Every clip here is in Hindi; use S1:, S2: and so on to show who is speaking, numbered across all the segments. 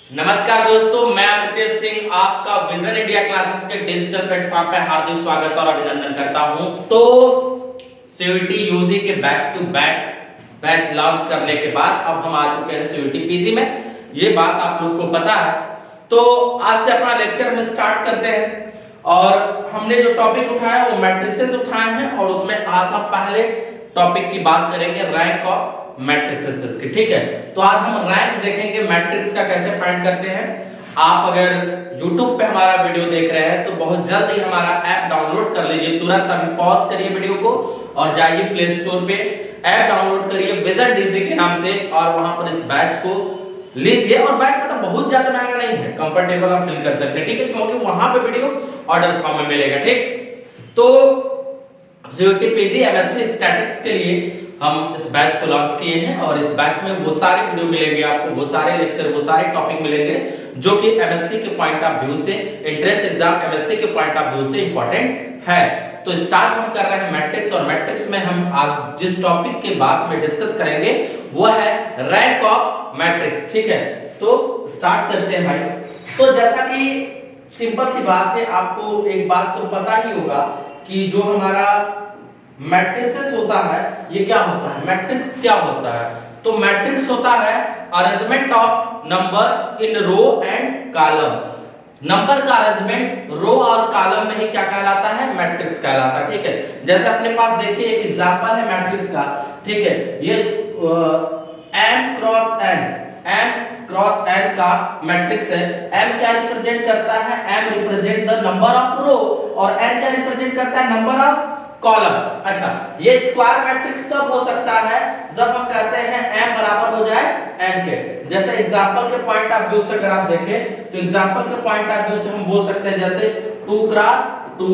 S1: नमस्कार दोस्तों, मैं अमितेश सिंह आपका विजन इंडिया क्लासेस के डिजिटल प्लेटफॉर्म पर हार्दिक स्वागत और अभिनंदन करता हूं। तो सीयूईटी यूजी के back to back batch launch करने के बाद अब हम आ चुके हैं सीयूईटी पीजी में। ये बात आप लोग को पता है। तो आज से अपना लेक्चर में स्टार्ट करते हैं और हमने जो टॉपिक उठाया वो मैट्रिसेस उठाए हैं और उसमें आज हम पहले टॉपिक की बात करेंगे रैंक ऑफ मैट्रिसेस की। ठीक है, तो आज हम रैंक देखेंगे मैट्रिक्स का कैसे फाइंड करते हैं। आप अगर YouTube पे हमारा वीडियो देख रहे हैं तो बहुत जल्द ही हमारा ऐप डाउनलोड कर लीजिए। तुरंत अभी पॉज करिए वीडियो को और जाइए प्ले स्टोर पे, ऐप डाउनलोड करिए विजन डीजी के नाम से और वहां पर इस बैच को लीजिए। और बैच मतलब बहुत ज्यादा महंगा नहीं है, कंफर्टेबल आप फील कर सकते हैं। ठीक है, क्योंकि वहां पे वीडियो ऑर्डर फॉर्म में मिलेगा। ठीक, तो सीयूईटी पीजी एमएससी स्टैटिक्स के लिए हम इस बैच को लॉन्च किए हैं और इस बैच में वो सारे वीडियो मिलेंगे आपको, वो सारे लेक्चर, वो सारे टॉपिक मिलेंगे जो कि एमएससी के पॉइंट ऑफ व्यू से, एंट्रेंस एग्जाम एमएससी के पॉइंट ऑफ व्यू से इंपॉर्टेंट है। तो स्टार्ट हम कर रहे हैं मैट्रिक्स, और मैट्रिक्स में हम आज जिस टॉपिक के बाद में डिस्कस करेंगे वो है रैंक ऑफ मैट्रिक्स। ठीक है, तो स्टार्ट करते हैं भाई। तो जैसा कि सिंपल सी बात है, आपको एक बात तो पता ही होगा कि जो हमारा मैट्रिसेस होता है ये क्या होता है, मैट्रिक्स क्या होता है। तो मैट्रिक्स होता है arrangement of number in row and column. Number का अरेंजमेंट रो और कॉलम में ही क्या कहलाता है, मैट्रिक्स कहलाता है। ठीक है, जैसे अपने पास देखिए एक एग्जांपल है मैट्रिक्स का। ठीक है, ये m क्रॉस n का मैट्रिक्स है। m क्या रिप्रेजेंट करता है, m represent the number of row और n क्या रिप्रेजेंट करता है, नंबर ऑफ कॉलम। अच्छा, ये स्क्वायर मैट्रिक्स कब हो सकता है, जब हम कहते हैं m बराबर हो जाए n के। जैसे एग्जांपल के पॉइंट ऑफ व्यू से अगर आप देखें तो एग्जांपल के पॉइंट ऑफ व्यू से हम बोल सकते हैं जैसे 2 क्रॉस 2,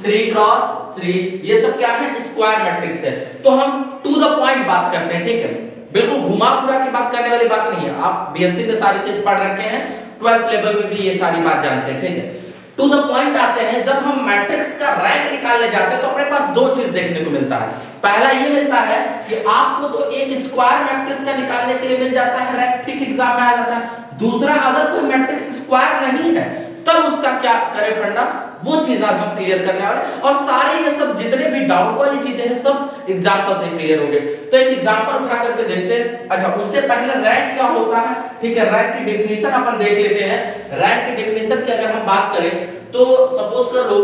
S1: 3 क्रॉस 3, ये सब क्या है, स्क्वायर मैट्रिक्स है। तो हम टू द पॉइंट बात करते हैं। ठीक है, बिल्कुल घुमा फिरा की बात करने वाली बात नहीं है। आप बीएससी में सारी चीज पढ़ रखे हैं, 12th लेवल में भी ये सारी बात जानते हैं। ठीक है, टू द पॉइंट आते हैं। जब हम मैट्रिक्स का रैंक निकालने जाते हैं तो अपने पास दो चीज देखने को मिलता है। पहला ये मिलता है कि आपको तो एक स्क्वायर मैट्रिक्स का निकालने के लिए मिल जाता है रैंक, ठीक एग्जाम में आ जाता है। दूसरा, अगर कोई मैट्रिक्स स्क्वायर नहीं है तब उसका क्या करे फंडा, वो चीज आज हम क्लियर करने वाले। और सारे ये सब जितने भी डाउट वाली चीजें हैं सब एग्जांपल से क्लियर होंगे। तो एक एग्जांपल उठा करके देखते हैं। अच्छा, उससे पहले रैंक क्या होता है, ठीक है, रैंक की डेफिनेशन अपन देख लेते हैं। रैंक की डेफिनेशन की अगर हम बात करें तो सपोज कर लो,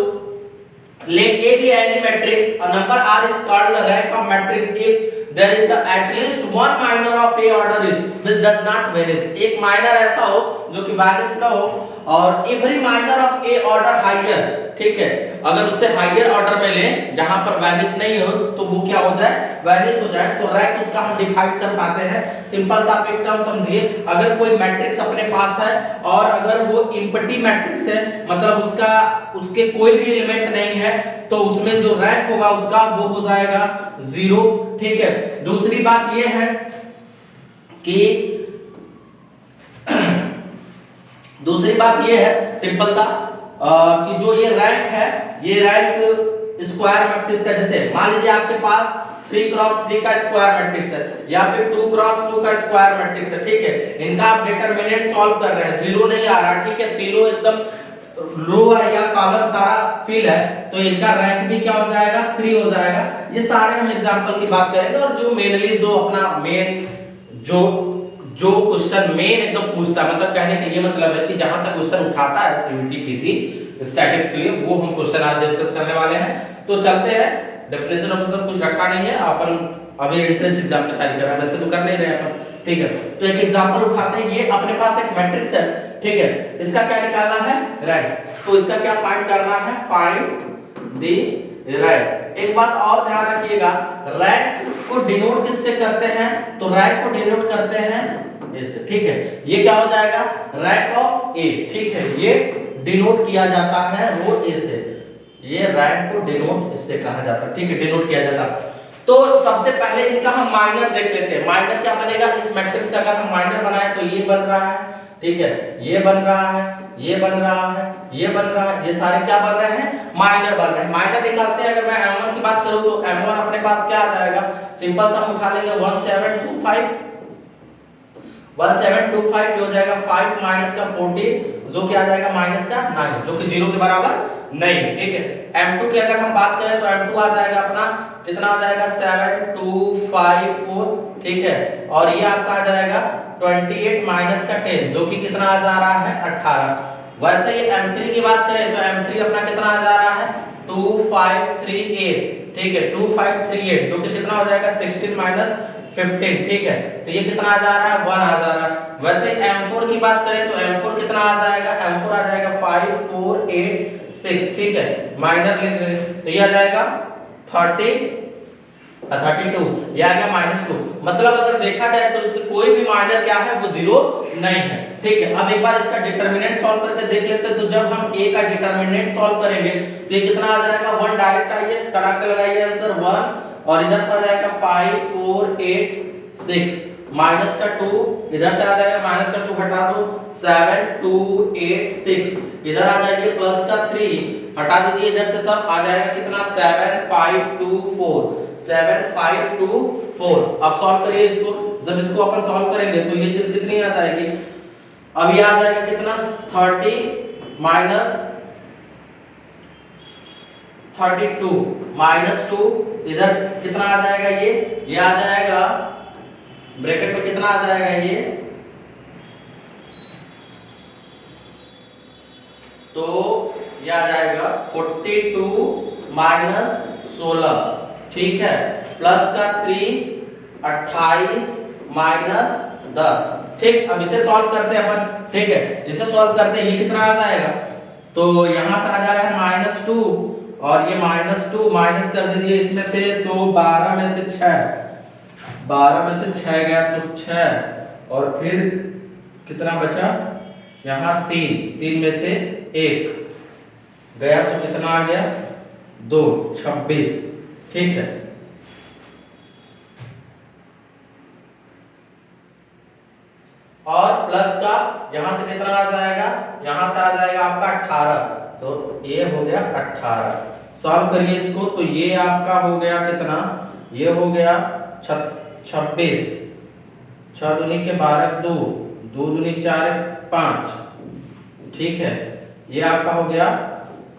S1: let A be any matrix, a number R is called the rank of matrix if there is at least one minor of A order which does not vanish। एक माइनर ऐसा हो जो कि वैनिश ना हो, और every minor of a order higher. ठीक है, अगर उसे हायर ऑर्डर में लें जहां पर वैनिश नहीं हो तो वो क्या हो जाए, वैनिश हो जाए। तो रैंक उसका हम डिफाइन कर पाते हैं। सिंपल सा आप एक टर्म समझिए, अगर कोई मैट्रिक्स अपने पास है और अगर वो एम्प्टी मैट्रिक्स है, मतलब उसके कोई भी एलिमेंट नहीं है, तो उसमें जो रैंक होगा उसका वो हो जाएगा 0। ठीक है, दूसरी बात ये है कि दूसरी बात ये है सिंपल सा कि जो ये रैंक है, ये रैंक स्क्वायर मैट्रिक्स का, जैसे मान लीजिए आपके पास 3 क्रॉस 3 का स्क्वायर मैट्रिक्स है या फिर 2 क्रॉस 2 का स्क्वायर मैट्रिक्स है। ठीक है, इनका आप डिटरमिनेंट सॉल्व कर रहे हैं, 0 नहीं आ रहा। ठीक है, तीनों एकदम रो या कॉलम सारा फिल है, तो इनका रैंक भी क्या हो जाएगा, 3 हो जाएगा। ये सारे हम एग्जांपल की बात करेंगे। और जो मेनली जो अपना मेन जो क्वेश्चन मेन एकदम पूछता है, मतलब कहने का ये मतलब है कि जहां से क्वेश्चन उठाता है सीयूईटी पीजी स्टैटिक्स के लिए, वो हम क्वेश्चन आज डिस्कस करने वाले हैं। तो चलते हैं। डेफिनेशन ऑफ सब कुछ रखा नहीं है, अपन अभी एंट्रेंस एग्जाम की तैयारी कर रहे हैं, वैसे तो कर नहीं रहे अपन। ठीक है, तो एक एग्जांपल उठाते हैं। ये अपने पास एक मैट्रिक्स है। ठीक है, इसका क्या निकालना है, रैंक। तो इसका क्या फाइंड करना है, फाइंड द रैंक। एक बात और ध्यान रखिएगा, रैंक को डिनोट किससे करते हैं, तो रैंक को डिनोट करते हैं ऐसे। ठीक है, ये क्या हो जाएगा, रैंक ऑफ ए। ठीक है, ये डिनोट किया जाता है रो ए से, ये रैंक को डिनोट इससे कहा जाता है। ठीक है, डिनोट किया जाता है। तो सबसे पहले इनका हम माइनर देख लेते हैं। माइनर क्या बनेगा, इस मैट्रिक्स से अगर हम माइनर बनाए तो ये बन रहा है। ठीक है, ये बन रहा है, ये बन रहा है, ये बन रहा है, ये सारे क्या बन रहे हैं, माइनर बन रहे हैं। माइनर निकालते हैं। अगर मैं m1 की बात करूं तो m1 अपने पास क्या आ जाएगा, सिंपल सा हम उठा लेंगे 1725। 1725 हो जाएगा 5 माइनस का 14 जो कि आ जाएगा माइनस का 9 जो कि 0 के बराबर नहीं, ठीक है। m2 की अगर हम बात करें तो m2 आ जाएगा अपना कितना आ जाएगा 7254, ठीक है। और ये आपका आ जाएगा 28 माइनस का 10 जो कि कितना आ जा रहा है 18। वैसे ये m3 की बात करें तो m3 अपना कितना आ जा रहा है 2538, ठीक है 2538 जो कि कितना हो जाएगा 16 माइनस 15, ठीक है। तो ये कितना आ जा रहा है 1 आ जा रहा है। वैसे m4 की बात करें तो m4 कितना आ जाएगा, m4 आ जाएगा 5486, ठीक है। माइनर ले रहे तो ये आ जाएगा 32, ये आ गया -2। मतलब अगर देखा जाए तो इसके कोई भी माइनर क्या है वो 0 नहीं है, ठीक है। अब एक बार इसका डिटरमिनेंट सॉल्व करके देख लेते हैं। तो जब हम a का डिटरमिनेंट सॉल्व करेंगे तो ये कितना आ जाएगा 1 डायरेक्ट आइए तड़ाक लगाइए आंसर 1 और इधर से आ जाएगा 5486 माइनस का 2 इधर से आ जाएगा माइनस का 2 हटा दो 7286 इधर आ जाएगी प्लस का 3 हटा दीजिए इधर से सब आ जाएगा कितना 7524। अब सॉल्व करिए इसको। जब इसको अपन सॉल्व करेंगे तो ये चीज कितनी आ जाएगी, अब ये आ जाएगा कितना 30 माइनस 32 माइनस 2 इधर कितना आ जाएगा ये आ जाएगा ब्रैकेट में कितना आ जाएगा ये, तो ये आ जाएगा 42 माइनस 16, ठीक है, प्लस का 3 28 माइनस 10, ठीक। अब इसे सॉल्व करते हैं अपन, ठीक है। इसे सॉल्व करते हैं ये कितना आ जाएगा, तो यहां से आ जा रहा है -2 और ये -2 माइनस कर दीजिए इसमें से, तो 12 में से 6 गया तो 6 और फिर कितना बचा यहाँ 3 में से 1 गया तो कितना आ गया 2 26, ठीक है। और प्लस का यहाँ से कितना आ जाएगा, यहाँ से आ जाएगा आपका 18, तो ये हो गया 18। सॉल्व करिए इसको तो ये आपका हो गया कितना, ये हो गया 26, 6 दूनी के 12 2 दूनी 4 5, ठीक है। ये आपका हो गया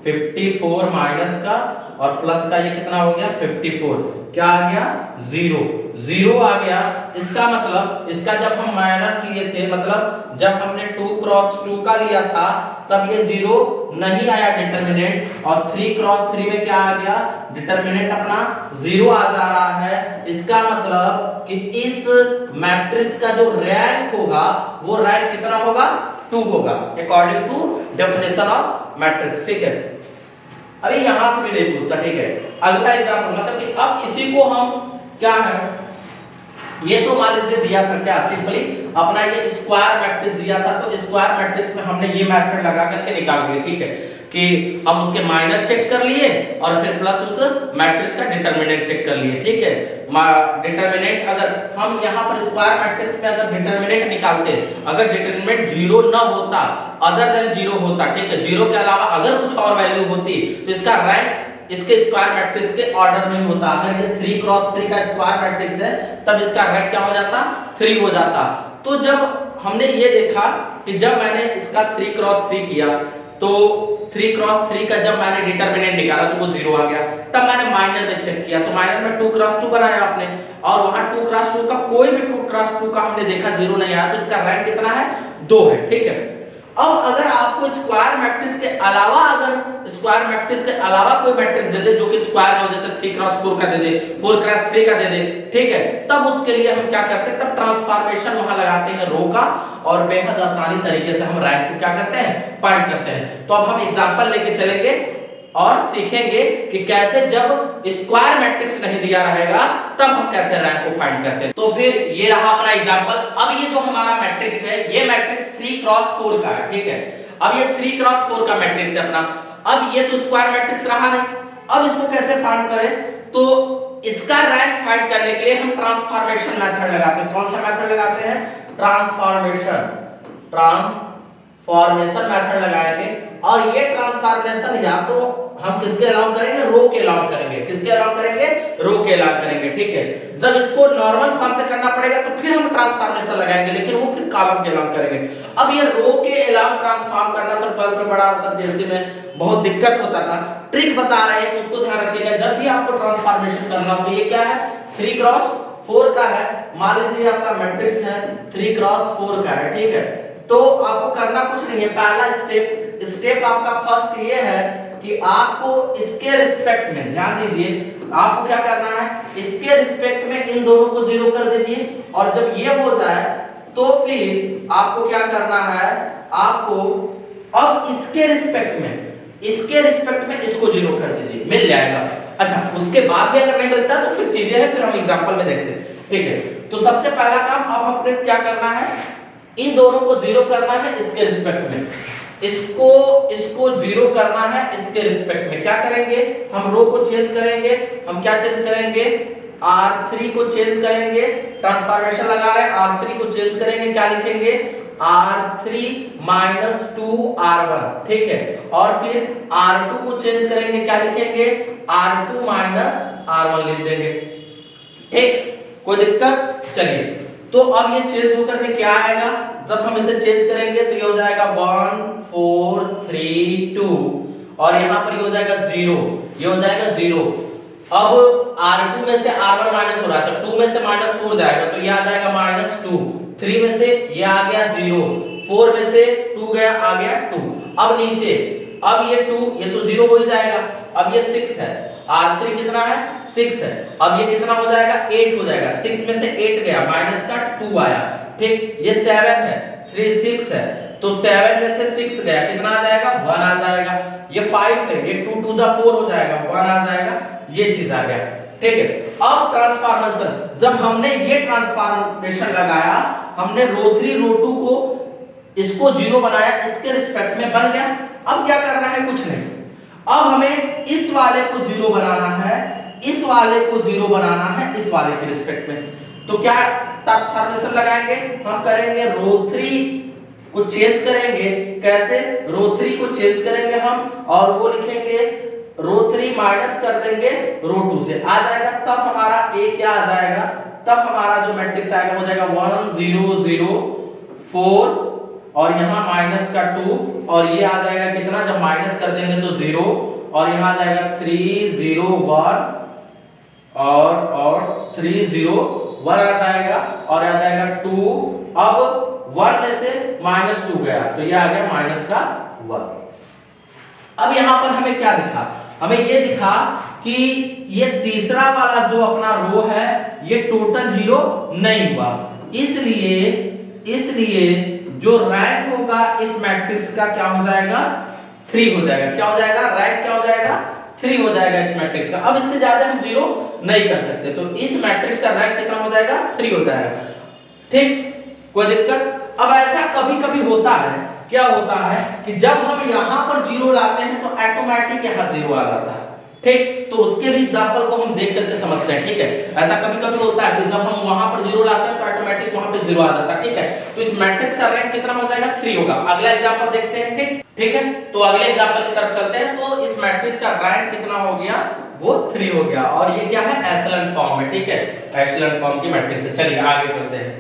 S1: 54 माइनस का और प्लस का ये कितना हो गया 54, क्या आ गया 0 आ गया। इसका मतलब इसका जब हम माइनर किए थे, मतलब जब हमने 2 क्रॉस 2 का लिया था तब ये 0 नहीं आया डिटरमिनेंट, और 3 क्रॉस 3 में क्या आ गया डिटरमिनेंट अपना 0 आ जा रहा है। इसका मतलब कि इस मैट्रिक्स का जो रैंक होगा वो रैंक कितना होगा 2 होगा according to definition of matrix, ठीक है। अभी यहां से भी नहीं पूछता, ठीक है। अगला एग्जांपल मतलब कि अब इसी को हम क्या है, ये तो मान लीजिए दिया था क्या, सिंपली अपना ये स्क्वायर मैट्रिक्स दिया था, तो स्क्वायर मैट्रिक्स में हमने ये मेथड लगा करके निकाल दिए, ठीक है, कि हम उसके माइनर चेक कर लिए और फिर प्लस उस मैट्रिक्स का डिटरमिनेंट चेक कर लिए, ठीक है। डिटरमिनेंट अगर हम यहाँ पर स्क्वायर मैट्रिक्स में अगर डिटरमिनेंट निकालते, अगर डिटरमिनेंट 0 न होता, अदर देन 0 होता, ठीक है, 0 के अलावा अगर कुछ और वैल्यू होती तो इसका रैंक इसके स्क्वायर मैट्रिक्स के ऑर्डर में ही होता। अगर ये 3 क्रॉस 3 का स्क्वायर मैट्रिक्स है तब इसका रैंक क्या हो जाता 3 हो जाता। तो जब हमने ये देखा कि जब मैंने इसका 3 क्रॉस 3 किया तो 3 क्रॉस 3 का जब मैंने डिटरमिनेंट निकाला तो वो 0 आ गया। तब मैंने माइनर में चेक किया तो माइनर में 2 क्रॉस 2 बनाया आपने, और वहां 2 क्रॉस 2 का कोई भी 2 क्रॉस 2 का हमने देखा 0 नहीं आया, तो इसका रैंक कितना है 2 है, ठीक है। अब अगर आपको स्क्वायर मैट्रिक्स के अलावा, अगर स्क्वायर मैट्रिक्स के अलावा कोई मैट्रिक्स दे दे जो कि स्क्वायर हो, जैसे 3 क्रॉस 4 का दे दे, 4 क्रॉस 3 का दे दे, ठीक है, तब उसके लिए हम क्या करते हैं, तब ट्रांसफॉर्मेशन वहां लगाते हैं रो का, और बेहद आसानी तरीके से हम रैंक को क्या करते हैं फाइंड करते हैं। तो अब हम एग्जांपल लेके चलेंगे और सीखेंगे कि कैसे जब स्क्वायर मैट्रिक्स नहीं दिया रहेगा तब हम कैसे रैंक को फाइंड करते हैं। तो फिर ये रहा अपना एग्जांपल। अब ये जो हमारा मैट्रिक्स है, ये मैट्रिक्स 3 क्रॉस 4 का है, ठीक है। अब ये 3 क्रॉस 4 का मैट्रिक्स है अपना। अब ये तो स्क्वायर मैट्रिक्स रहा नहीं, अब इसको कैसे फाइंड करें, तो इसका रैंक फाइंड करने के लिए हम ट्रांसफॉर्मेशन मेथड लगाते हैं। कौन सा मेथड लगाते हैं, ट्रांसफॉर्मेशन ट्रांसफॉर्मेशन मेथड लगाएंगे और ये ट्रांसफॉर्मेशन या तो हम किसके अलाउ करेंगे, रो के अलाउ करेंगे। किसके अलाउ करेंगे, रो के अलाउ करेंगे, ठीक है। जब इसको नॉर्मल फॉर्म से करना पड़ेगा तो फिर हम ट्रांसफॉर्मेशन लगाएंगे, लेकिन वो फिर कॉलम के अलाउ करेंगे। अब ये रो के अलाउ ट्रांसफॉर्म करना सर 12th में बड़ा सर बेसिक में बहुत दिक्कत होता था। ट्रिक बता रहे हैं, उसको ध्यान रखिएगा। जब भी आपको ट्रांसफॉर्मेशन करना हो, तो ये क्या है 3x4 का है, मान लीजिए आपका मैट्रिक्स है 3x4 का है, ठीक है। तो आपको करना कुछ नहीं है, पहला स्टेप आपका फर्स्ट ये है कि आपको इसके रिस्पेक्ट में, ध्यान दीजिए, आपको क्या करना है, इसके रिस्पेक्ट में इन दोनों को 0 कर दीजिए। और जब ये हो जाए तो फिर आपको क्या करना है, आपको अब इसके रिस्पेक्ट में इसको 0 कर दीजिए, मिल जाएगा। अच्छा, उसके बाद भी अगर नहीं मिलता तो फिर चीजें हैं, फिर हम एग्जांपल में देखते हैं, ठीक है। तो सबसे पहला काम अब अपने क्या करना है, इन दोनों को 0 करना है इसके रिस्पेक्ट में, इसको 0 करना है इसके रिस्पेक्ट में। क्या करेंगे, हम रो को चेंज करेंगे, हम क्या चेंज करेंगे, R3 को चेंज करेंगे, ट्रांसफॉर्मेशन लगा रहे हैं, R3 को चेंज करेंगे, क्या लिखेंगे R3 - 2R1, ठीक है। और फिर R2 को चेंज करेंगे, क्या लिखेंगे R2 - R1 लिख देंगे, ठीक। कोई दिक्कत, चलिए। तो अब ये चेंज होकर के क्या आएगा, जब हम इसे चेंज करेंगे तो ये हो जाएगा 1 4 3 2 और यहाँ पर ये हो जाएगा 0, ये हो जाएगा 0। अब R2 में से R1 माइनस हो रहा है तो 2 में से -4 जाएगा तो ये आ जाएगा -2, 3 में से ये आ गया 0, 4 में से 2 गया, आ गया 2। अब नीचे, अब ये 2, ये तो 0 हो ही जाएगा। अब ये 6 है, R3 कितना है 6 है, अब ये कितना हो जाएगा 8 हो जाएगा, 6 में से 8 गया, माइनस का 2 आया, ठीक। ये 7 है, 3 6 है, तो 7 में से 6 गया, कितना आ जाएगा 1 आ जाएगा। ये 5 है, ये 2 2 जा 4 हो जाएगा, 1 आ जाएगा, ये चीज आ गया, ठीक है। अब ट्रांसफॉर्मेशन, जब हमने ये ट्रांसफॉर्मेशन लगाया, हमने रो 3 रो 2 को इसको 0 बनाया, इसके रिस्पेक्ट में बन गया। अब क्या करना है, कुछ नहीं, अब हमें इस वाले को 0 बनाना है, इस वाले को 0 बनाना है इस वाले के रिस्पेक्ट में। तो क्या ट्रांसफॉर्मेशन लगाएंगे, हम करेंगे रो 3 को चेंज करेंगे, कैसे, रो 3 को चेंज करेंगे हम और वो लिखेंगे रो 3 माइनस कर देंगे रो 2 से, आ जाएगा। तब हमारा ए क्या आ जाएगा, तब हमारा जो मैट्रिक्स आएगा हो जाएगा 1 0 0 4 और यहाँ माइनस का 2 और ये आ जाएगा कितना, जब माइनस कर देंगे तो 0 और यहाँ आ जाएगा 3 0 1 और 3 0 1 आ जाएगा और आ जाएगा 2। अब 1 में से -2 गया तो ये आ गया -1। अब यहाँ पर हमें क्या दिखा, हमें ये दिखा कि ये तीसरा वाला जो अपना रो है ये टोटल 0 नहीं हुआ, इसलिए जो रैंक होगा इस मैट्रिक्स का क्या हो जाएगा 3 हो जाएगा। क्या हो जाएगा, रैंक क्या हो जाएगा 3 हो जाएगा इस मैट्रिक्स का। अब इससे ज्यादा हम 0 नहीं कर सकते, तो इस मैट्रिक्स का रैंक कितना हो जाएगा 3 हो जाएगा, ठीक। कोई दिक्कत। अब ऐसा कभी कभी होता है, क्या होता है कि जब हम यहाँ पर 0 लाते हैं तो ऑटोमेटिक यहाँ 0 आ जाता है, ठीक। तो उसके भी एग्जांपल को हम देख करके समझते हैं, ठीक है। ऐसा कभी कभी होता है कि जब हम वहां पर 0 लाते हैं तो ऑटोमेटिक वहां पे 0 आ जाता है, ठीक है। तो इस मैट्रिक्स का रैंक कितना हो जाएगा 3 होगा। अगला एग्जांपल देखते हैं, ठीक है। तो अगले एग्जांपल की तरफ चलते हैं। तो इस मैट्रिक्स का रैंक कितना हो गया, वो 3 हो गया और ये क्या है एशेलन फॉर्म में, ठीक है, एशेलन फॉर्म की मैट्रिक्स है। चलिए आगे चलते हैं,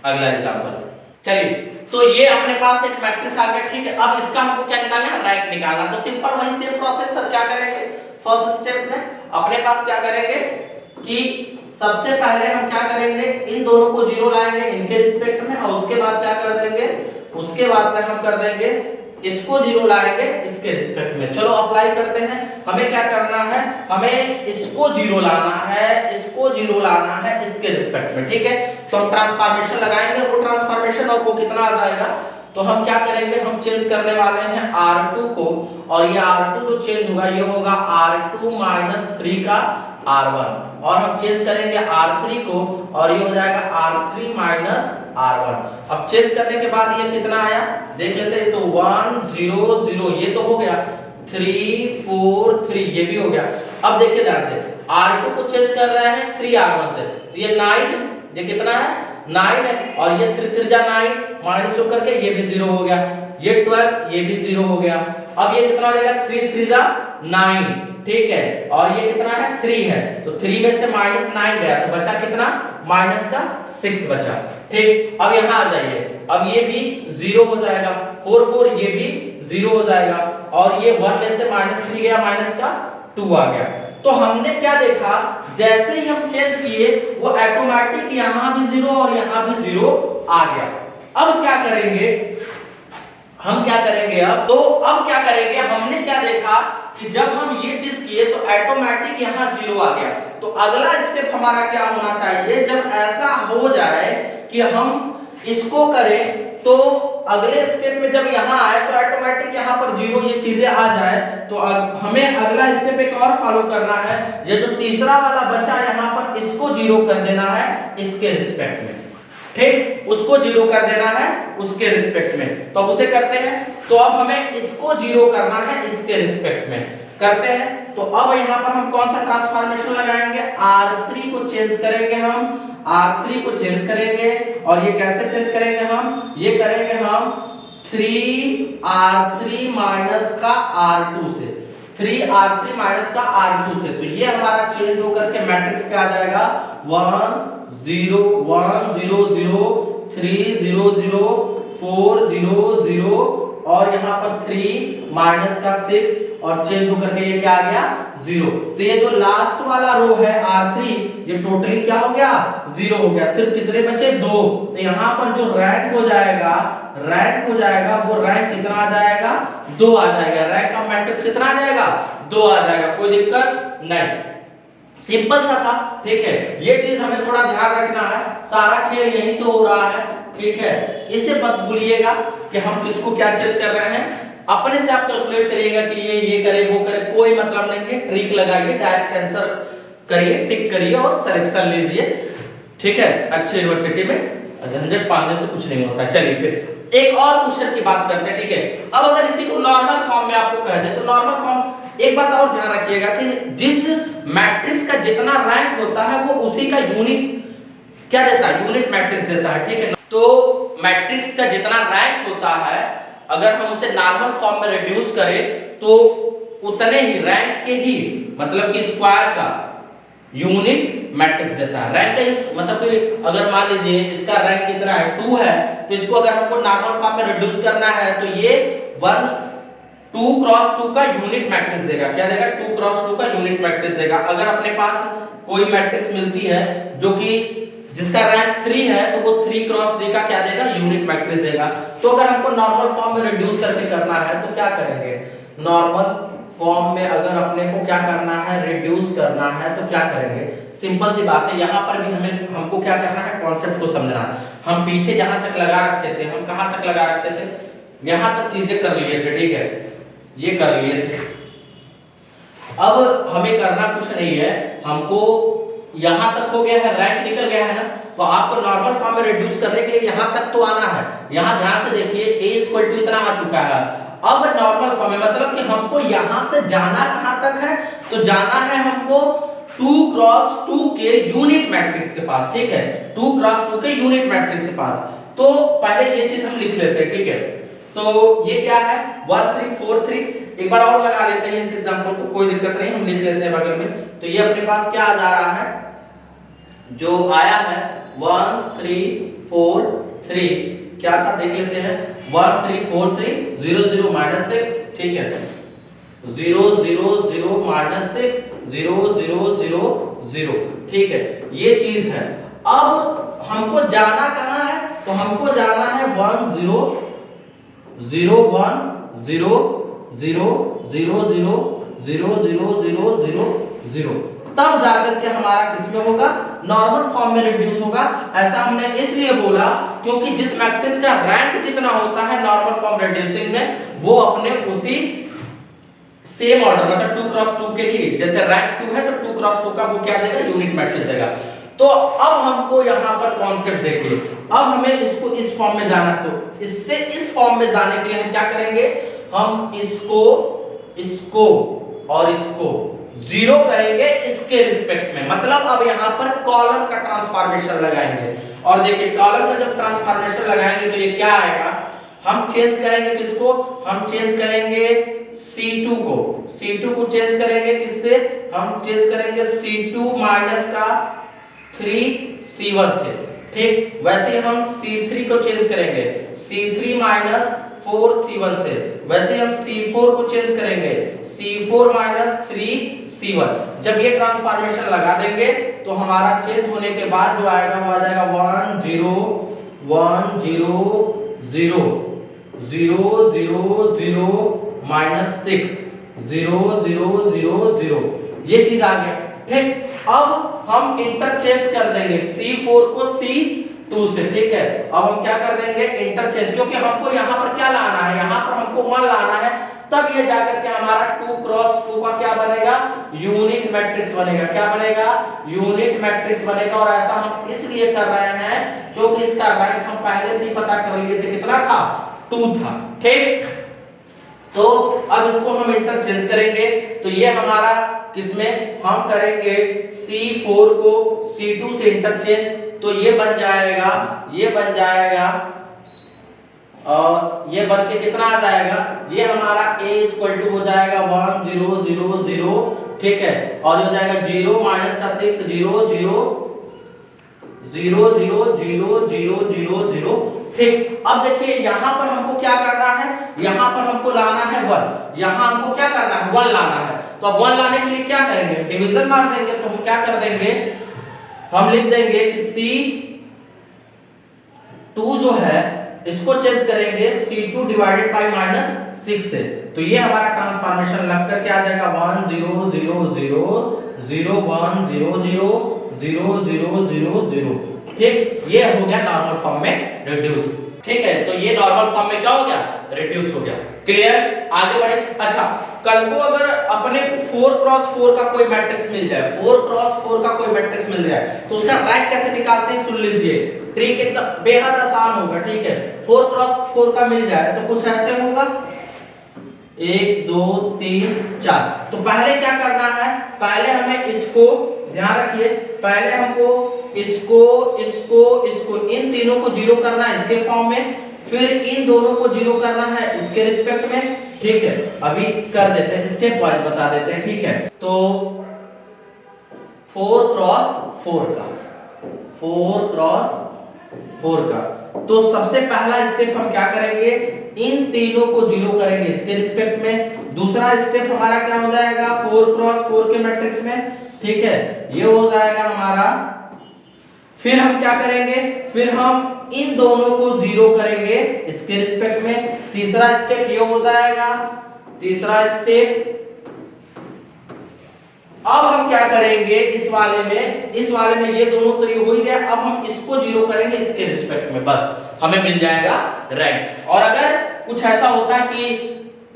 S1: अगला एग्जांपल। चलिए, तो ये अपने पास एक मैट्रिक्स आ गया, ठीक है। अब इसका हमको क्या निकालना है, रैंक निकालना। तो सिंपल वही सेम प्रोसेस सर क्या करेंगे, फर्स्ट स्टेप में अपने पास क्या करेंगे कि सबसे पहले हम क्या करेंगे, इन दोनों को 0 लाएंगे इनके रिस्पेक्ट में और उसके बाद क्या कर देंगे, उसके बाद में हम कर देंगे इसको 0 लाएंगे इसके रिस्पेक्ट में। चलो अप्लाई करते हैं। हमें क्या करना है, हमें इसको 0 लाना है, इसको 0 लाना है इसके रिस्पेक्ट में, ठीक है। तो हम ट्रांसफॉर्मेशन लगाएंगे, वो ट्रांसफॉर्मेशन और वो कितना आ जाएगा, तो हम क्या करेंगे, हम चेंज करने वाले हैं R2 को और ये R2 जो चेंज होगा ये होगा R2 - 3 का R1 और हम चेंज करेंगे R3 को और ये हो जाएगा R3 - R1। अब चेंज करने के बाद ये कितना आया देख लेते हैं। तो 1 0 0 ये तो हो गया, 3 4 3 ये भी हो गया। अब देखिए ध्यान से, R2 को चेंज कर रहे हैं 3 R1 से, तो ये 9, ये कितना है 9 है और ये 3 3 जा 9 माइनस होकर के ये भी 0 हो गया। ये 12, ये भी 0 हो गया। अब ये कितना हो जाएगा, 3 3 जा 9, ठीक है, और ये कितना है 3 है, तो 3 में से -9 गया तो बचा कितना, -6 बचा, ठीक। अब यहाँ आ जाइए, अब ये भी 0 हो जाएगा, 4 4 ये भी 0 हो जाएगा, और ये 1 में से -3 गया, -2 आ गया। तो हमने क्या देखा, जैसे ही हम चेंज किए वो ऑटोमेटिक यहाँ भी 0 और यहाँ भी 0 आ गया। अब क्या करेंगे, हम क्या करेंगे, अब क्या करेंगे, हमने क्या देखा कि जब हम ये चीज किए तो ऑटोमेटिक यहाँ 0 आ गया। तो अगला स्टेप हमारा क्या होना चाहिए, जब ऐसा हो जाए कि हम इसको करें तो अगले स्टेप में जब यहाँ आए तो ऑटोमेटिक यहाँ पर 0 ये चीजें आ जाए, तो हमें अगला स्टेप एक और फॉलो करना है। ये जो तीसरा वाला बचा यहाँ पर, इसको 0 कर देना है इसके रिस्पेक्ट में, ठीक, उसको 0 कर देना है उसके रिस्पेक्ट में। तो अब उसे करते हैं, तो अब हमें इसको 0 करना है इसके रिस्पेक्ट में, करते हैं। तो अब यहाँ पर हम कौन सा ट्रांसफॉर्मेशन लगाएंगे, R3 को चेंज करेंगे, हम R3 को चेंज करेंगे, और ये कैसे चेंज करेंगे, हम ये करेंगे हम 3R3 माइनस का R2 से, 3R3 माइनस का R2 से। तो ये हमारा चेंज होकर के मैट्रिक्स पे आ जाएगा 1 0 1 0 0 3 0 0 4 0 0 और यहाँ पर 3 माइनस का 6 और चेंज होकर के ये क्या आ गया 0। तो ये जो लास्ट वाला रो है R3, ये टोटली क्या हो गया 0 हो गया। सिर्फ कितने बचे 2। तो यहाँ पर जो रैंक हो जाएगा वो रैंक कितना आ जाएगा 2 आ जाएगा। रैंक का मैट्रिक्स कितना आ जाएगा 2 आ जाएगा, कोई दिक्कत नहीं, सिंपल सा था, ठीक है। ये चीज हमें थोड़ा ध्यान रखना है, सारा खेल यहीं से हो रहा है, ठीक है। इसे मत भूलिएगा कि हम किसको क्या चेंज कर रहे हैं, अपने से आप कैलकुलेट करिएगा कि ये करे वो करे, कोई मतलब नहीं है। ट्रिक लगाइए, डायरेक्ट आंसर करिए, टिक करिए और सिलेक्शन लीजिए, ठीक है। अच्छे यूनिवर्सिटी में झंझट पालने से कुछ नहीं होता। चलिए फिर एक और क्वेश्चन की बात करते हैं, ठीक है। अब अगर इसी को नॉर्मल फॉर्म में आपको कह दे तो नॉर्मल फॉर्म, एक बात और ध्यान रखिएगा कि जिस मैट्रिक्स का जितना रैंक होता है वो उसी का यूनिट क्या देता है, यूनिट मैट्रिक्स देता है, ठीक है। तो मैट्रिक्स का जितना रैंक होता है अगर हम उसे नॉर्मल फॉर्म में रिड्यूस करें तो उतने ही रैंक के ही मतलब कि स्क्वायर का यूनिट मैट्रिक्स देता है। रैंक का मतलब कि अगर मान लीजिए इसका रैंक कितना है 2 है, तो इसको अगर हमको नॉर्मल फॉर्म में रिड्यूस करना है तो ये 2 क्रॉस 2 का यूनिट मैट्रिक्स देगा। क्या देगा 2 क्रॉस 2 का यूनिट मैट्रिक्स देगा। अगर अपने पास कोई मैट्रिक्स मिलती है जो कि जिसका रैंक 3 है तो वो 3 क्रॉस 3 का क्या देगा यूनिट मैट्रिक्स देगा। तो अगर हमको नॉर्मल फॉर्म में रिड्यूस करके करना है तो क्या करेंगे, नॉर्मल फॉर्म में अगर अपने को क्या करना है रिड्यूस करना है तो क्या करेंगे, सिंपल सी बात है। यहाँ पर भी हमको क्या करना है, कॉन्सेप्ट को समझना है। हम पीछे जहां तक लगा रखे थे, हम कहां तक लगा रखे थे, यहां तक चीजें कर लिए थे, ठीक है, ये कर लिए थे। अब हमें करना कुछ नहीं है, हमको यहां तक हो गया है, रैंक निकल गया है ना, तो आपको नॉर्मल फॉर्म में रिड्यूस करने के लिए यहां तक तो आना है। यहां ध्यान से देखिए a इतना आ चुका है। अब नॉर्मल फॉर्म में मतलब कि हमको यहां से जाना कहां तक है, तो जाना है हमको 2 क्रॉस 2 के यूनिट मैट्रिक्स के पास, ठीक है, 2 क्रॉस 2 के यूनिट मैट्रिक्स के पास। तो पहले ये चीज हम लिख लेते हैं, ठीक है। तो ये क्या है 1 3 4 3, एक बार और लगा लेते हैं इस एग्जांपल को, कोई दिक्कत नहीं, हम लिख लेते हैं बगल में। तो ये अपने पास क्या आ जा रहा है, जो आया है 1 3 4 3, क्या था देख लेते हैं, 1 3 4 3 0 0 -6, ठीक है, 0 0 0 -6 0 0 0 0, ठीक है, ये चीज है। अब हमको जाना कहां है, तो हमको जाना है 1 0 0 1 0 0 0 0 0 0 0 0 0, तब जाकर के हमारा किसमें होगा, नॉर्मल फॉर्म में रिड्यूस होगा। ऐसा हमने इसलिए बोला क्योंकि जिस मैट्रिक्स का रैंक जितना होता है नॉर्मल फॉर्म रिड्यूसिंग में, वो अपने उसी सेम ऑर्डर मतलब 2 क्रॉस 2 के ही, जैसे रैंक 2 है तो 2 क्रॉस 2 का वो क्या देगा यूनिट मैट्रिक्स देगा। तो अब हमको यहाँ पर कॉन्सेप्ट देखिए, अब हमें इसको इस फॉर्म में जाना, तो इससे इस फॉर्म में जाने के लिए हम क्या करेंगे, हम इसको और इसको 0 करेंगे इसके रिस्पेक्ट में। मतलब अब यहाँ पर कॉलम का ट्रांसफॉर्मेशन लगाएंगे, और देखिए कॉलम का जब ट्रांसफॉर्मेशन लगाएंगे तो ये क्या आएगा, हम चेंज करेंगे किसको, हम चेंज करेंगे C2 को, C2 को चेंज करेंगे किससे, हम चेंज करेंगे C2 माइनस का 3C1 से, ठीक। वैसे ही हम C3 को चेंज करेंगे C3 माइनस 4C1 से, वैसे ही हम C4 को चेंज करेंगे C4 माइनस 3C1। जब ये ट्रांसफॉर्मेशन लगा देंगे तो हमारा चेंज होने के बाद जो आएगा वो आ जाएगा 1 0 1 0 0 0 0 0 माइनस 6 0 0 0 0, ये चीज आ गया, ठीक। अब हम इंटरचेंज कर देंगे C4 को C2 से, ठीक है। अब हम क्या कर देंगे इंटरचेंज, क्योंकि हमको यहाँ पर क्या लाना है, यहाँ पर हमको 1 लाना है, तब ये जाकर के हमारा 2 क्रॉस 2 का क्या बनेगा, यूनिट मैट्रिक्स बनेगा। क्या बनेगा, यूनिट मैट्रिक्स बनेगा। और ऐसा हम इसलिए कर रहे हैं क्योंकि इसका रैंक हम पहले से ही पता कर लिए थे, कितना था, 2 था, ठीक। तो अब इसको हम इंटरचेंज करेंगे, तो ये हमारा किसमें, हम करेंगे C4 को C2 से इंटरचेंज, तो ये बन जाएगा, ये बन जाएगा, और ये बन के कितना आ जाएगा, ये हमारा A इक्वल टू हो जाएगा 1 0 0 0, ठीक है। और ये हो जाएगा 0 माइनस का 6 0 0 0 0 0 0 0 0, ठीक। अब देखिए यहाँ पर हमको क्या करना है, यहाँ पर हमको लाना है 1, यहाँ हमको क्या करना है 1 लाना है। तो अब 1 लाने के लिए क्या करेंगे, डिवीजन मार देंगे। तो हम क्या कर देंगे, हम लिख देंगे कि C2 जो है इसको चेंज करेंगे C2 डिवाइडेड बाय माइनस 6 से, तो ये हमारा ट्रांसफॉर्मेशन लग कर क्या आ जाएगा 1 0 0 0 0 1 0 0 0 0 0 0, ठीक। ये हो गया नॉर्मल फॉर्म में रिड्यूस, ठीक है। तो ये नॉर्मल फॉर्म में क्या हो गया, रिड्यूस हो गया, क्लियर। आगे बढ़े। अच्छा, कल को अगर अपने को 4 क्रॉस 4 का कोई मैट्रिक्स मिल जाए, 4 क्रॉस 4 का कोई मैट्रिक्स मिल जाए, तो उसका रैंक कैसे निकालते हैं सुन लीजिए, ट्रिक एकदम बेहद आसान होगा, ठीक है। 4 क्रॉस 4 का मिल जाए तो कुछ ऐसे होगा 1 2 3 4। तो पहले क्या करना है, पहले हमें इसको ध्यान रखिए, पहले हमको इसको इसको इसको इन तीनों को जीरो करना है इसके फॉर्म में, फिर इन दोनों को जीरो करना है इसके रिस्पेक्ट में, ठीक है। अभी कर देते हैं, स्टेप वाइज बता देते हैं, ठीक है। तो 4 क्रॉस 4 का, 4 क्रॉस 4 का, तो सबसे पहला स्टेप हम क्या करेंगे, इन तीनों को जीरो करेंगे इसके रिस्पेक्ट में। दूसरा स्टेप हमारा क्या हो जाएगा 4 क्रॉस 4 के मैट्रिक्स में, ठीक है, ये हो जाएगा हमारा। फिर हम क्या करेंगे, फिर हम इन दोनों को जीरो करेंगे इसके रिस्पेक्ट में। तीसरा स्टेप ये हो जाएगा, तीसरा स्टेप। अब हम क्या करेंगे इस वाले में ये दोनों तो ये हो ही गया, अब हम इसको जीरो करेंगे इसके रिस्पेक्ट में, बस हमें मिल जाएगा रैंक। और अगर कुछ ऐसा होता है कि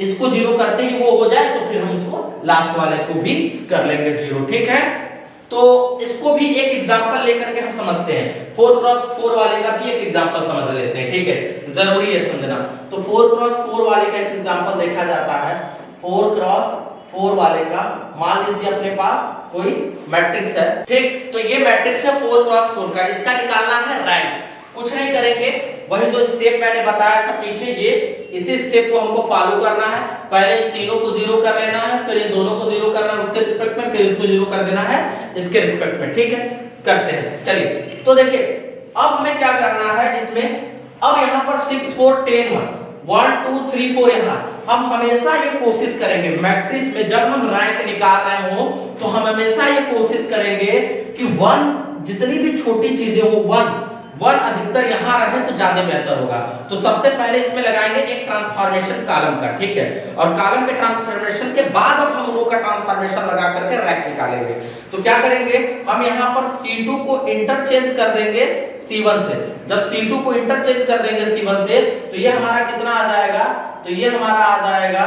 S1: इसको जीरो करते ही वो हो जाए तो फिर हम इसको लास्ट वाले को भी कर लेंगे जीरो, ठीक है। तो इसको भी एक एग्जांपल लेकर के हम समझते हैं, 4 क्रॉस 4 वाले का भी एक एग्जांपल समझ लेते हैं, ठीक है, जरूरी है समझना। तो 4 क्रॉस 4 वाले का एक एग्जांपल देखा जाता है। 4 क्रॉस 4 वाले का मान लीजिए अपने पास कोई मैट्रिक्स है, ठीक। तो ये मैट्रिक्स है 4 क्रॉस 4 का, इसका निकालना है रैंक। कुछ नहीं करेंगे, वही जो स्टेप मैंने बताया था पीछे, ये इसी स्टेप को हमको फॉलो करना है। पहले इन तीनों को जीरो कर लेना है, फिर इन दोनों को जीरो करना है उसके रिस्पेक्ट में, फिर इसको जीरो कर देना है इसके रिस्पेक्ट में, ठीक है। करते हैं, चलिए। तो देखिए अब हमें क्या करना है इसमें, अब यहाँ पर 6 4 10 1 2 3 4, यहाँ हम हमेशा ये कोशिश करेंगे मैट्रिक्स में जब हम रैंक निकाल रहे हो तो हम हमेशा ये कोशिश करेंगे कि 1 जितनी भी छोटी चीजें हो 1 अधिकतर यहाँ रहे तो ज्यादा बेहतर होगा। तो सबसे पहले इसमें लगाएंगे एक ट्रांसफॉर्मेशन कॉलम का, ठीक है, और कॉलम के ट्रांसफॉर्मेशन के बाद अब हम रो का ट्रांसफॉर्मेशन लगा करके रैंक निकालेंगे। तो क्या करेंगे, हम यहाँ पर C2 को इंटरचेंज कर देंगे C1 से। जब C2 को इंटरचेंज कर देंगे C1 से तो ये हमारा कितना आ जाएगा, तो ये हमारा आ जाएगा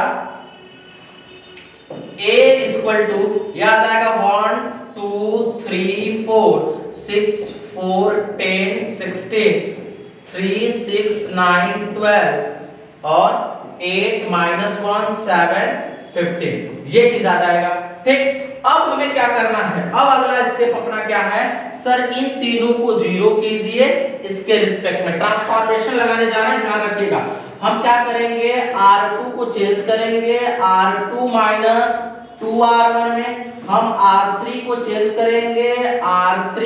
S1: A इक्वल टू, ये आ जाएगा 1 2 3 4 6 4 10 16 3 6 9 12 और 8 -1 7 15, ये चीज आ जाएगा, ठीक। अब हमें क्या करना है, अब अगला स्टेप अपना क्या है, सर इन तीनों को जीरो कीजिए इसके रिस्पेक्ट में, ट्रांसफॉर्मेशन लगाने जा रहे हैं, ध्यान रखिएगा। हम क्या करेंगे, R2 को चेंज करेंगे R2 माइनस 2R1 में, हम R3 को चेंज करेंगे R3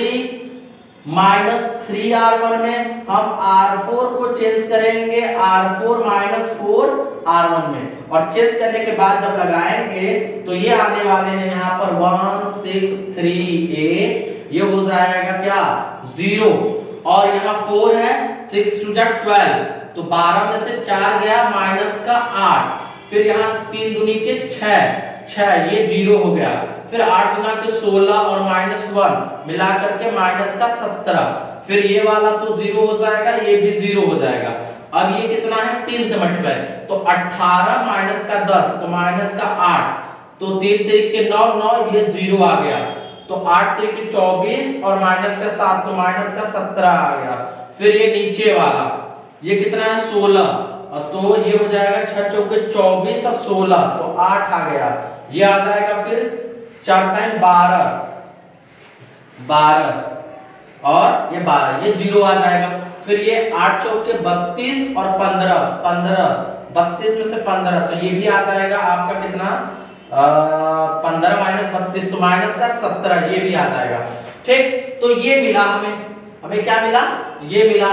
S1: माइनस 3R1 में, हम R4 को चेंज करेंगे R4 माइनस 4R1 में, और चेंज करने के बाद जब लगाएंगे तो ये आने वाले हैं यहाँ पर 163A, ये हो जाएगा क्या 0, और यहाँ 4 है, 6 टू 12, तो 12 में से 4 गया माइनस का 8, फिर यहाँ 3 दूनी के 6, ये 0 हो गया, फिर 8 गुना के 16 और माइनस 1 मिलाकर के माइनस का 17, फिर ये वाला तो 0 हो जाएगा, ये भी 0 हो जाएगा। अब ये कितना है 3 से मल्टीप्लाई, तो 18 माइनस का 10 तो माइनस का 8, तो 3 3 के 9 9, ये 0 आ गया, तो 8 3 के 24 और माइनस का 7 तो माइनस का 17 आ गया। फिर ये नीचे वाला ये कितना है 16, तो ये हो जाएगा 6 चौके 24 और 16 तो 8 आ गया, ये आ जाएगा फिर 4 टाइम 12 और ये 12, ये 0 आ जाएगा। फिर ये 8 चौके 32 और 15 32 में से 15 तो ये भी आ जाएगा आपका कितना 15 माइनस 32 तो माइनस का 17, ये भी आ जाएगा। ठीक, तो ये मिला हमें क्या मिला, ये मिला।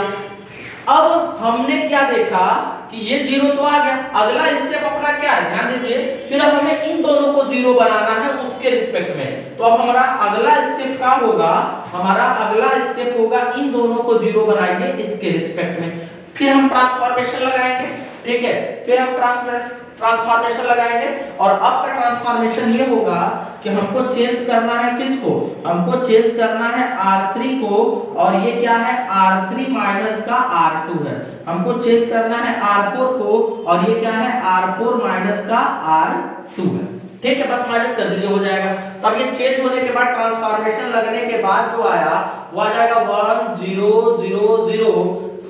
S1: अब हमने क्या देखा कि ये 0 तो आ गया, अगला स्टेप अपना क्या है ध्यान दीजिए, फिर अब हमें इन दोनों को 0 बनाना है उसके रिस्पेक्ट में। तो अब हमारा अगला स्टेप क्या होगा, हमारा अगला स्टेप होगा इन दोनों को 0 बनाइए इसके रिस्पेक्ट में, फिर हम ट्रांसफॉर्मेशन लगाएंगे। ठीक है, फिर हम ट्रांसफॉर्मेशन लगाएंगे, और अब का ट्रांसफॉर्मेशन ये होगा कि हमको चेंज करना है किसको, हमको चेंज करना है R3 को, और ये क्या है R3 माइनस का R2 है, हमको चेंज करना है R4 को, और ये क्या है R4 माइनस का R2 है। ठीक है, बस माइनस कर दीजिए हो जाएगा। तो अब ये चेंज होने के बाद ट्रांसफॉर्मेशन लगने के बाद जो आया वो आ जाएगा 1 0 0 0,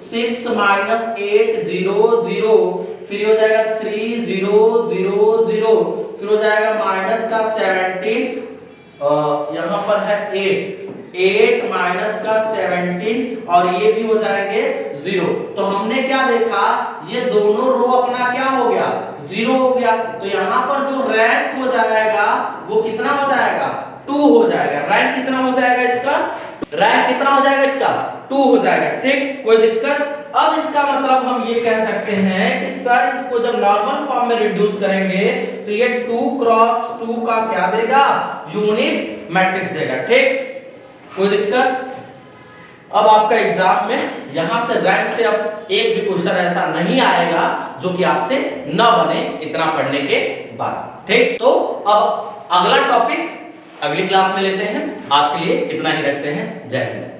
S1: 6 माइनस 8 0 0, फिर हो जाएगा 3 0 0 0, फिर हो जाएगा माइनस का 17, यहाँ पर है 8 माइनस का 17, और ये भी हो जाएंगे 0। तो हमने क्या देखा, ये दोनों रो अपना क्या हो गया 0 हो गया, तो यहाँ पर जो रैंक हो जाएगा वो कितना हो जाएगा 2 हो जाएगा। रैंक कितना हो जाएगा इसका, रैंक कितना हो जाएगा इसका 2 हो जाएगा। ठीक, कोई दिक्कत। अब इसका मतलब हम ये कह सकते हैं कि सर इसको जब नॉर्मल फॉर्म में रिड्यूस करेंगे तो ये 2 क्रॉस 2 का क्या देगा, यूनिट मैट्रिक्स देगा। ठीक, कोई दिक्कत। अब आपका एग्जाम में यहां से रैंक से अब एक भी क्वेश्चन ऐसा नहीं आएगा जो कि आपसे न बने इतना पढ़ने के बाद। ठीक, तो अब अगला टॉपिक अगली क्लास में लेते हैं, आज के लिए इतना ही रखते हैं। जय हिंद।